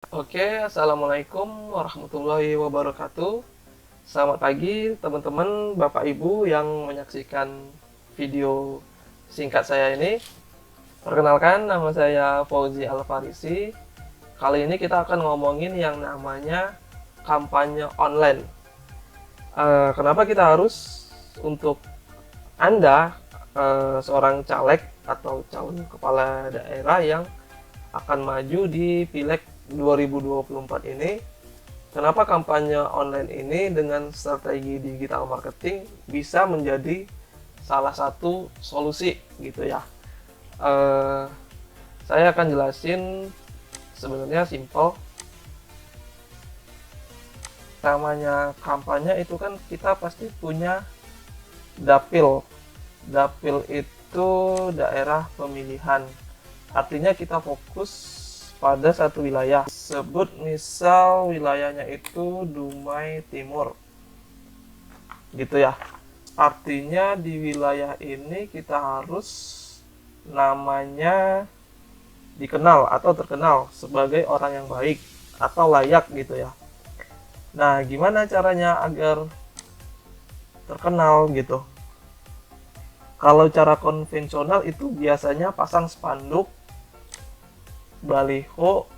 Oke, Assalamualaikum warahmatullahi wabarakatuh. Selamat pagi teman-teman, Bapak Ibu yang menyaksikan video singkat saya ini. Perkenalkan, nama saya Fauzi Alfarisi. Kali ini kita akan ngomongin yang namanya kampanye online. Kenapa kita harus untuk Anda, seorang caleg atau calon kepala daerah yang akan maju di Pileg 2024 ini, kenapa kampanye online ini dengan strategi digital marketing bisa menjadi salah satu solusi gitu ya. Eh, saya akan jelasin sebenarnya simple. Namanya kampanye itu kan kita pasti punya dapil. Dapil itu daerah pemilihan. Artinya kita fokus pada satu wilayah. Sebut misal wilayahnya itu Dumai Timur. Gitu ya. Artinya di wilayah ini kita harus namanya dikenal atau terkenal sebagai orang yang baik atau layak gitu ya. Nah, gimana caranya agar terkenal gitu? Kalau cara konvensional itu biasanya pasang spanduk, baliho,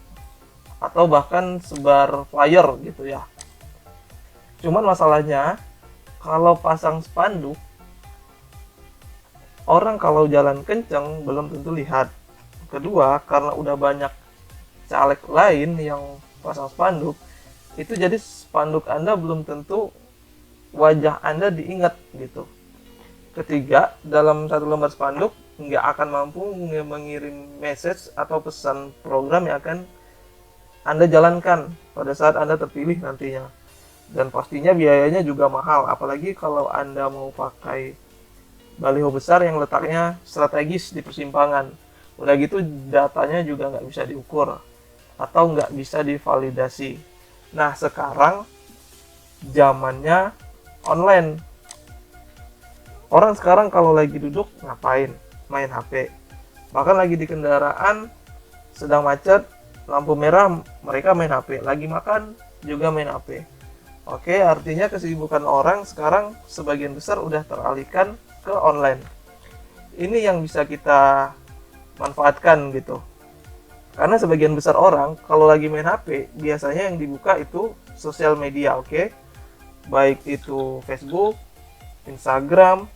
atau bahkan sebar flyer gitu ya. Cuman masalahnya, kalau pasang spanduk, orang kalau jalan kenceng belum tentu lihat. Kedua, karena udah banyak caleg lain yang pasang spanduk, itu jadi spanduk Anda belum tentu wajah Anda diingat gitu. Ketiga, dalam satu lembar spanduk nggak akan mampu mengirim message atau pesan program yang akan Anda jalankan pada saat Anda terpilih nantinya. Dan pastinya biayanya juga mahal, apalagi kalau Anda mau pakai baliho besar yang letaknya strategis di persimpangan. Udah gitu datanya juga nggak bisa diukur atau nggak bisa divalidasi. Nah, sekarang zamannya online. Orang sekarang kalau lagi duduk ngapain? Main HP. Bahkan lagi di kendaraan sedang macet, lampu merah, mereka main HP. Lagi makan juga main HP. Oke, artinya kesibukan orang sekarang sebagian besar udah teralihkan ke online. Ini yang bisa kita manfaatkan gitu. Karena sebagian besar orang kalau lagi main HP, biasanya yang dibuka itu sosial media, oke? Baik itu Facebook, Instagram,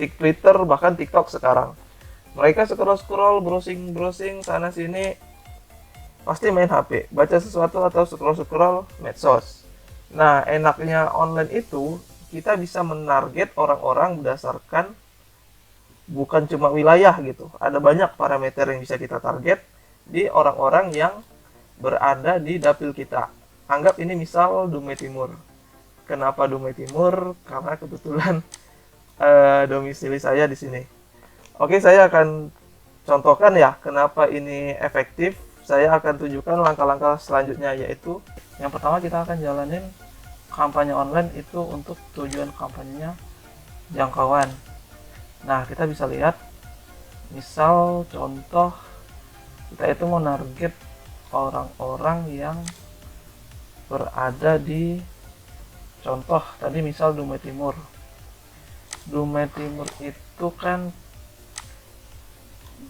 Twitter, bahkan TikTok sekarang. Mereka scroll-scroll, browsing-browsing sana sini, pasti main HP, baca sesuatu atau scroll-scroll medsos. Nah, enaknya online itu kita bisa menarget orang-orang berdasarkan bukan cuma wilayah gitu. Ada banyak parameter yang bisa kita target di orang-orang yang berada di dapil kita. Anggap ini misal Dumai Timur. Kenapa Dumai Timur? Karena kebetulan domisili saya di sini. Oke, saya akan contohkan ya kenapa ini efektif. Saya akan tunjukkan langkah-langkah selanjutnya, yaitu yang pertama kita akan jalanin kampanye online itu untuk tujuan kampanyenya jangkauan. Nah, kita bisa lihat misal contoh kita itu mau target orang-orang yang berada di contoh tadi misal Dumai Timur. Dumai Timur itu kan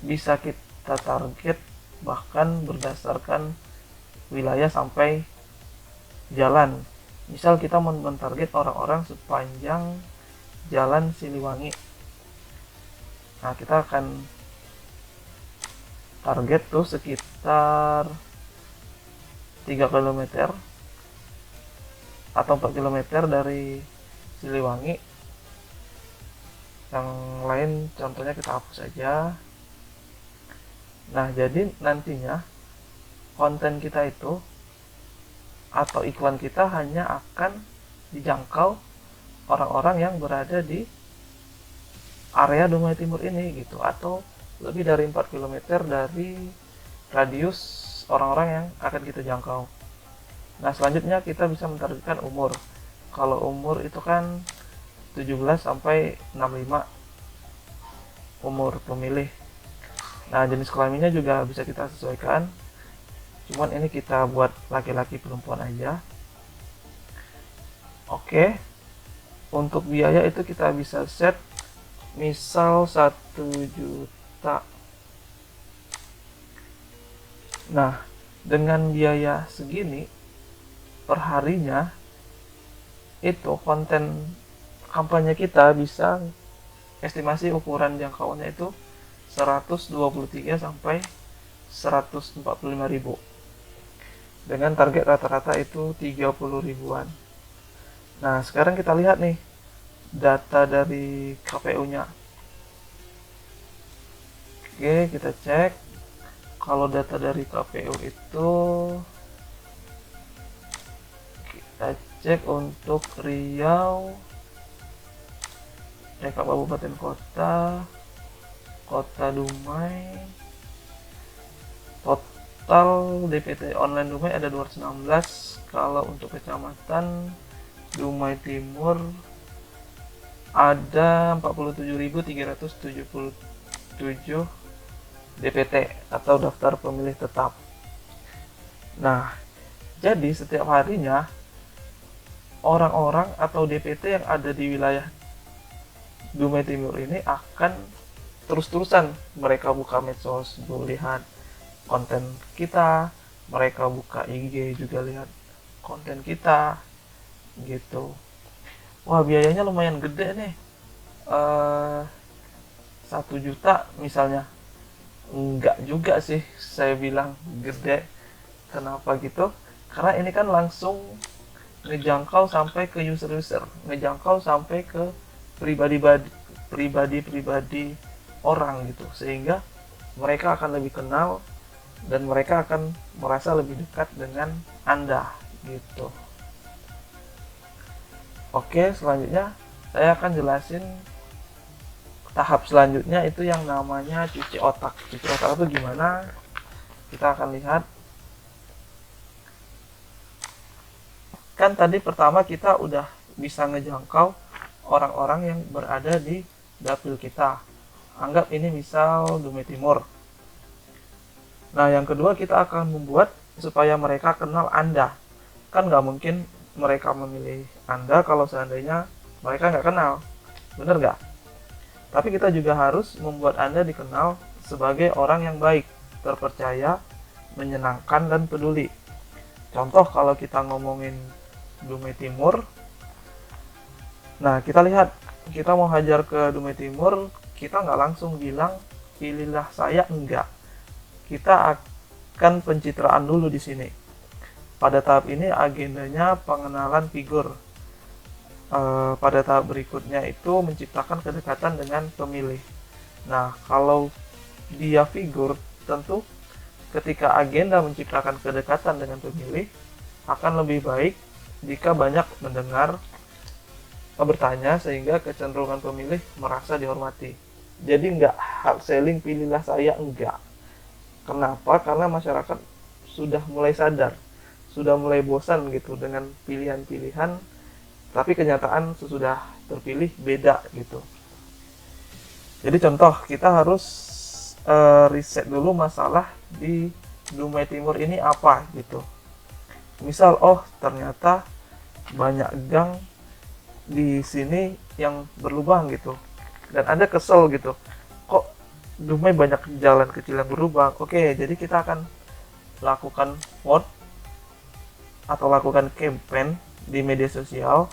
bisa kita target bahkan berdasarkan wilayah sampai jalan. Misal kita mentarget orang-orang sepanjang jalan Siliwangi. Nah, kita akan target tuh sekitar 3 km atau 4 km dari Siliwangi. Yang lain contohnya kita hapus saja. Nah, jadi nantinya konten kita itu atau iklan kita hanya akan dijangkau orang-orang yang berada di area Dumai Timur ini gitu, atau lebih dari 4 km dari radius orang-orang yang akan kita jangkau. Nah, selanjutnya kita bisa mentargetkan umur. Kalau umur itu kan 17 sampai 65 umur pemilih. Nah, jenis kelaminnya juga bisa kita sesuaikan. cuman ini kita buat laki-laki perempuan aja. Oke, untuk biaya itu kita bisa set misal 1 juta. Nah, dengan biaya segini per harinya, itu konten kampanye kita bisa estimasi ukuran jangkauannya itu 123 sampai 145 ribu, dengan target rata-rata itu 30 ribuan. Nah, sekarang kita lihat nih data dari KPU-nya. Oke, kita cek. Kalau data dari KPU itu, kita cek untuk Riau, kabupaten kota, kota Dumai, total DPT online Dumai ada 216. Kalau untuk kecamatan Dumai Timur ada 47.377 DPT atau daftar pemilih tetap. Nah, jadi setiap harinya orang-orang atau DPT yang ada di wilayah Dumai Timur ini akan terus-terusan mereka buka medsos, lihat konten kita, mereka buka IG juga lihat konten kita gitu. Wah, biayanya lumayan gede nih. 1 juta misalnya. Enggak juga sih saya bilang gede. Kenapa gitu? Karena ini kan langsung ngejangkau sampai ke user-user, ngejangkau sampai ke pribadi orang gitu, sehingga mereka akan lebih kenal dan mereka akan merasa lebih dekat dengan Anda gitu. Oke, selanjutnya saya akan jelasin tahap selanjutnya, itu yang namanya cuci otak. Cuci otak itu gimana? Kita akan lihat. Kan tadi pertama kita udah bisa ngejangkau orang-orang yang berada di dapil kita. Anggap ini misal Dumai Timur. Nah, yang kedua kita akan membuat supaya mereka kenal Anda. Kan nggak mungkin mereka memilih Anda kalau seandainya mereka nggak kenal. Bener nggak? Tapi kita juga harus membuat Anda dikenal sebagai orang yang baik, terpercaya, menyenangkan, dan peduli. Contoh kalau kita ngomongin Dumai Timur, nah kita lihat, kita mau hajar ke Dumai Timur, kita nggak langsung bilang, pilihlah saya, enggak. Kita akan pencitraan dulu di sini. Pada tahap ini agendanya pengenalan figur. Pada tahap berikutnya itu menciptakan kedekatan dengan pemilih. Nah, kalau dia figur, tentu ketika agenda menciptakan kedekatan dengan pemilih akan lebih baik jika banyak mendengar, bertanya, sehingga kecenderungan pemilih merasa dihormati. Jadi nggak hard selling pilihlah saya, enggak. Kenapa? Karena masyarakat sudah mulai sadar, sudah mulai bosan gitu dengan pilihan-pilihan, tapi kenyataan sesudah terpilih beda gitu. Jadi contoh, kita harus riset dulu masalah di Dumai Timur ini apa gitu. Misal, oh ternyata banyak gang di sini yang berlubang gitu, dan Anda kesel gitu, kok Dumai banyak jalan kecil yang berlubang. Oke, jadi kita akan lakukan vote atau lakukan campaign di media sosial,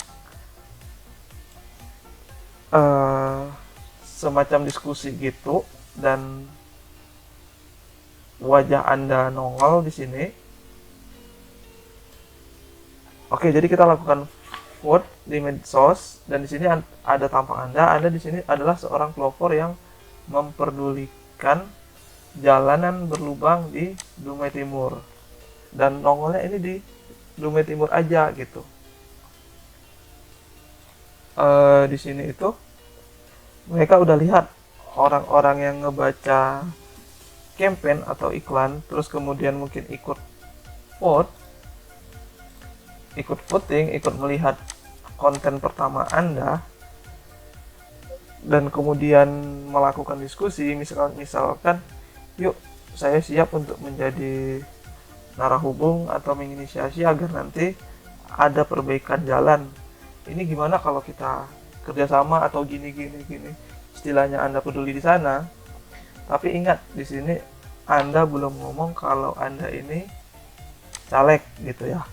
semacam diskusi gitu, dan wajah Anda nongol di sini. Oke, jadi kita lakukan vote di medsos, dan di sini ada tampang Anda. Anda di sini adalah seorang pelopor yang memperdulikan jalanan berlubang di Dumai Timur, dan nongolnya ini di Dumai Timur aja gitu. Di sini itu mereka udah lihat orang-orang yang ngebaca campaign atau iklan, terus kemudian mungkin ikut vote, ikut voting, ikut melihat konten pertama Anda, dan kemudian melakukan diskusi, misalkan, yuk saya siap untuk menjadi narahubung atau menginisiasi agar nanti ada perbaikan jalan. Ini gimana kalau kita kerjasama atau gini gini gini. Istilahnya Anda peduli di sana, tapi ingat di sini Anda belum ngomong kalau Anda ini caleg gitu ya.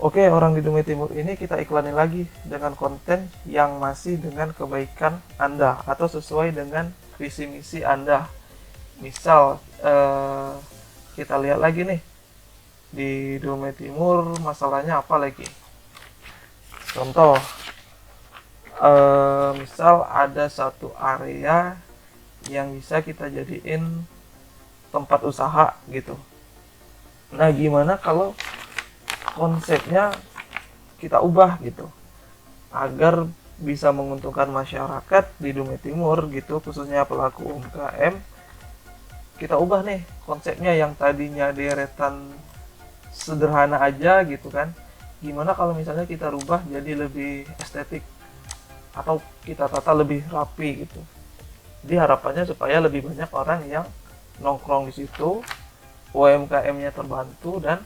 Oke, orang di Dumai Timur ini kita iklanin lagi dengan konten yang masih dengan kebaikan Anda atau sesuai dengan visi misi Anda. Misal kita lihat lagi nih di Dumai Timur masalahnya apa lagi. Contoh, misal ada satu area yang bisa kita jadiin tempat usaha gitu. Nah, gimana kalau konsepnya kita ubah gitu agar bisa menguntungkan masyarakat di Dumai Timur gitu, khususnya pelaku UMKM. Kita ubah nih konsepnya yang tadinya deretan sederhana aja gitu kan, gimana kalau misalnya kita rubah jadi lebih estetik atau kita tata lebih rapi gitu. Jadi harapannya supaya lebih banyak orang yang nongkrong di situ, UMKM-nya terbantu, dan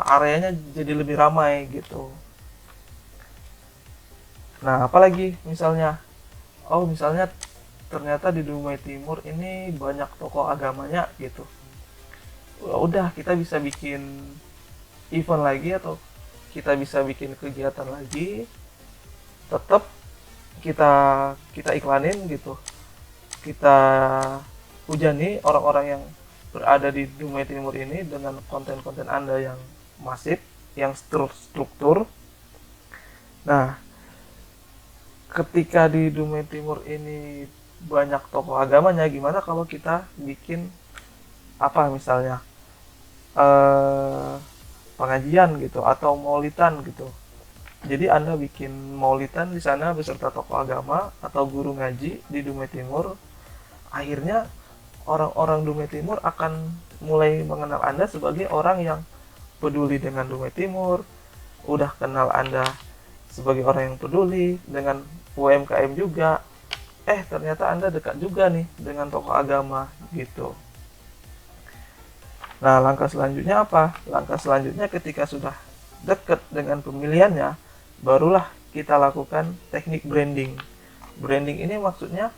areanya jadi lebih ramai gitu. Nah, apalagi misalnya, misalnya ternyata di Dumai Timur ini banyak tokoh agamanya gitu. Udah, kita bisa bikin event lagi atau kita bisa bikin kegiatan lagi. Tetap kita iklanin gitu. Kita hujani orang-orang yang berada di Dumai Timur ini dengan konten-konten Anda yang masif, yang struktur. Nah, ketika di Dumai Timur ini banyak tokoh agamanya, gimana kalau kita bikin apa misalnya pengajian gitu atau maulidan gitu. Jadi Anda bikin maulidan di sana beserta tokoh agama atau guru ngaji di Dumai Timur. Akhirnya orang-orang Dumai Timur akan mulai mengenal Anda sebagai orang yang peduli dengan Dumai Timur, udah kenal Anda sebagai orang yang peduli dengan UMKM juga. Ternyata Anda dekat juga nih dengan tokoh agama gitu. Nah, langkah selanjutnya apa? Langkah selanjutnya ketika sudah dekat dengan pemilihannya, barulah kita lakukan teknik branding. Branding ini maksudnya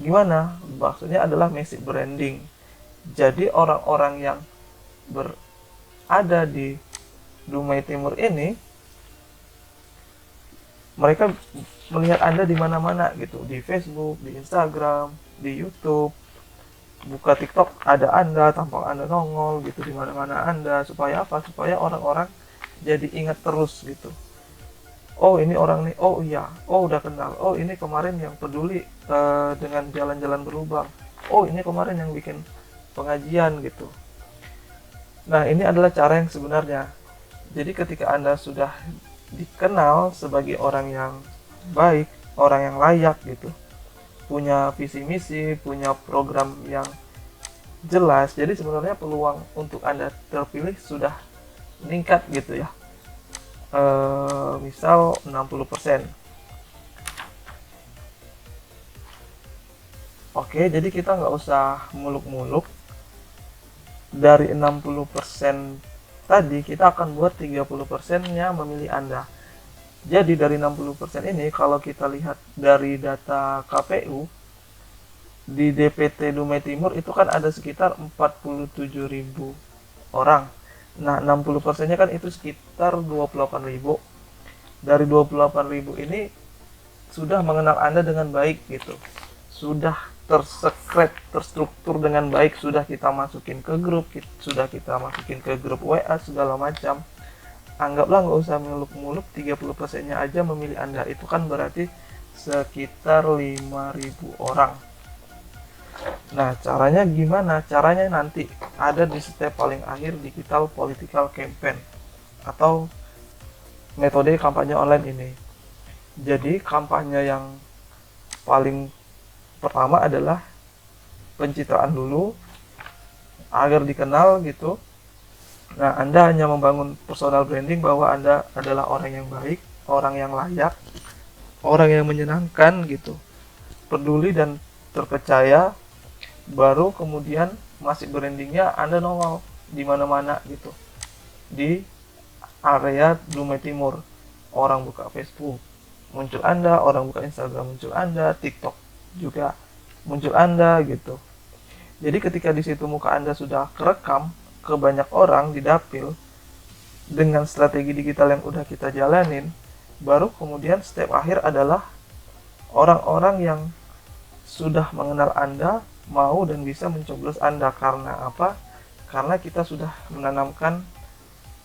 gimana? Maksudnya adalah message branding. Jadi orang-orang yang berada di Dumai Timur ini, mereka melihat Anda di mana-mana gitu, di Facebook, di Instagram, di YouTube, buka TikTok ada Anda, tampang Anda nongol gitu di mana-mana Anda. Supaya apa? Supaya orang-orang jadi ingat terus gitu. Oh, ini orang nih, oh iya, oh udah kenal, oh ini kemarin yang peduli dengan jalan-jalan berlubang, oh ini kemarin yang bikin pengajian gitu. Nah, ini adalah cara yang sebenarnya. Jadi ketika Anda sudah dikenal sebagai orang yang baik, orang yang layak gitu, punya visi misi, punya program yang jelas, jadi sebenarnya peluang untuk Anda terpilih sudah meningkat gitu ya. Misal 60%. Oke, jadi kita nggak usah muluk-muluk. Dari 60% tadi kita akan buat 30%-nya memilih Anda. Jadi dari 60% ini kalau kita lihat dari data KPU di DPT Dumai Timur itu kan ada sekitar 47.000 orang. Nah, 60%-nya kan itu sekitar 28.000. Dari 28.000 ini sudah mengenal Anda dengan baik gitu. Sudah terstruktur dengan baik, sudah kita masukin ke grup, sudah kita masukin ke grup WA segala macam. Anggaplah nggak usah muluk-muluk, 30%-nya aja memilih Anda. Itu kan berarti sekitar 5.000 orang. Nah, caranya gimana? Caranya nanti ada di step paling akhir, digital political campaign atau metode kampanye online ini. Jadi kampanye yang paling pertama adalah pencitraan dulu agar dikenal gitu. Nah, Anda hanya membangun personal branding bahwa Anda adalah orang yang baik, orang yang layak, orang yang menyenangkan gitu, peduli dan terpercaya. Baru kemudian masih brandingnya Anda nongol di mana-mana gitu. Di area Dumai Timur, orang buka Facebook muncul Anda, orang buka Instagram muncul Anda, TikTok juga muncul Anda gitu. Jadi ketika di situ muka Anda sudah kerekam ke banyak orang di dapil dengan strategi digital yang udah kita jalanin, baru kemudian step akhir adalah orang-orang yang sudah mengenal Anda mau dan bisa mencoblos Anda. Karena apa? Karena kita sudah menanamkan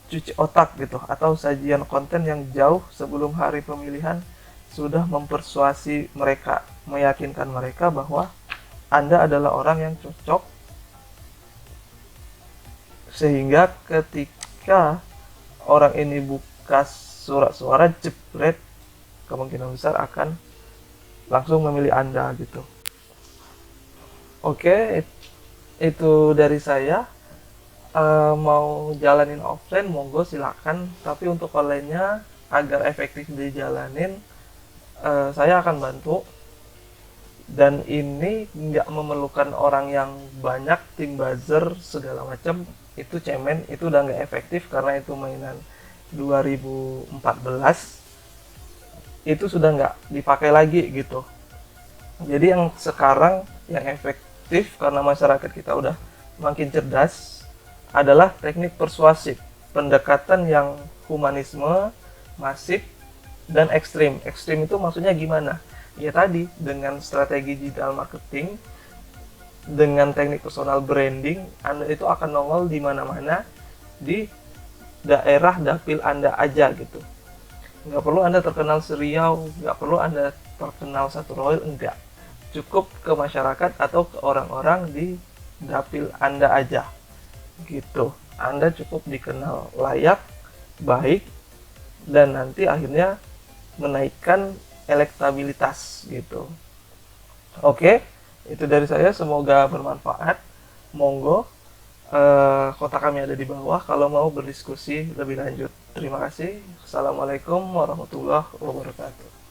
cuci otak gitu, atau sajian konten yang jauh sebelum hari pemilihan sudah mempersuasi mereka, meyakinkan mereka bahwa Anda adalah orang yang cocok, sehingga ketika orang ini buka surat suara jebret, kemungkinan besar akan langsung memilih Anda gitu. Oke, itu dari saya. Mau jalanin offline monggo silakan, tapi untuk online-nya agar efektif dijalanin, saya akan bantu. Dan ini nggak memerlukan orang yang banyak, tim buzzer segala macam, itu cemen, itu udah nggak efektif karena itu mainan 2014, itu sudah nggak dipakai lagi gitu. Jadi yang sekarang yang efektif karena masyarakat kita udah makin cerdas adalah teknik persuasif, pendekatan yang humanisme, masif, dan ekstrim. Ekstrim itu maksudnya gimana? Ya tadi, dengan strategi digital marketing, dengan teknik personal branding, Anda itu akan nongol di mana-mana, di daerah dapil Anda aja gitu. Nggak perlu Anda terkenal seriau, nggak perlu Anda terkenal satu royal, enggak. Cukup ke masyarakat atau ke orang-orang di dapil Anda aja. Gitu, Anda cukup dikenal layak, baik, dan nanti akhirnya menaikkan elektabilitas gitu. Oke, itu dari saya, semoga bermanfaat. Monggo, kontak kami ada di bawah kalau mau berdiskusi lebih lanjut. Terima kasih. Assalamualaikum warahmatullahi wabarakatuh.